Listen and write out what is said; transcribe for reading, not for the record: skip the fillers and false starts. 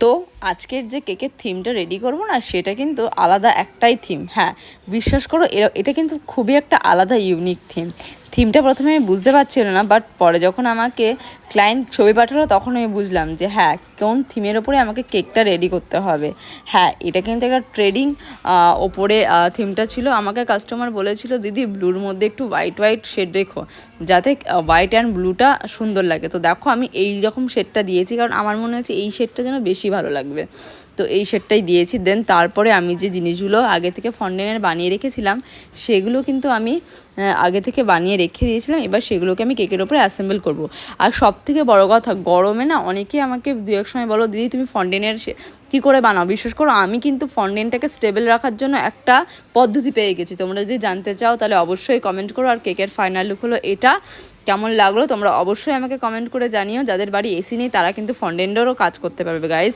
তো আজকের যে কেকের থিমটা রেডি করব না, সেটা কিন্তু আলাদা একটাই থিম। হ্যাঁ, বিশ্বাস করো, এটা কিন্তু খুবই একটা আলাদা ইউনিক থিমটা প্রথমে আমি বুঝতে পারছিলাম না, বাট পরে যখন আমাকে ক্লায়েন্ট ছবি পাঠালো তখন আমি বুঝলাম যে হ্যাঁ, কোন থিমের ওপরে আমাকে কেকটা রেডি করতে হবে। হ্যাঁ, এটা কিন্তু একটা ট্রেডিং ওপরে থিমটা ছিল। আমাকে কাস্টমার বলেছিল, দিদি ব্লুর মধ্যে একটু হোয়াইট শেড রেখো, যাতে হোয়াইট অ্যান্ড ব্লুটা সুন্দর লাগে। তো দেখো, আমি এই রকম শেডটা দিয়েছি, কারণ আমার মনে হচ্ছে এই শেডটা যেন বেশি ভালো লাগবে। তো এই শেডটাই দিয়েছি। দেন তারপরে আমি যে জিনিসগুলো আগে থেকে ফন্ডেন্টের বানিয়ে রেখেছিলাম, সেগুলো কিন্তু আমি আগে থেকে বানিয়ে রেখে দিয়েছিলাম। এবার সেগুলোকে আমি কেকের ওপরে অ্যাসেম্বল করব। আর সব থেকে বড় কথা, গরমে না অনেকেই আমাকে দু এক সময় বলো, দিদি তুমি ফন্ডেন্টের কী করে বানাও। বিশ্বাস করো, আমি কিন্তু ফন্ডেন্টটাকে স্টেবল রাখার জন্য একটা পদ্ধতি পেয়ে গেছি। তোমরা যদি জানতে চাও তাহলে অবশ্যই কমেন্ট করো। আর কেকের ফাইনাল লুক হলো এটা। কেমন লাগলো তোমরা অবশ্যই আমাকে কমেন্ট করে জানিও। যাদের বাড়ি এসি নেই তারা কিন্তু ফন্ডেন্টেরও কাজ করতে পারবে গাইজ।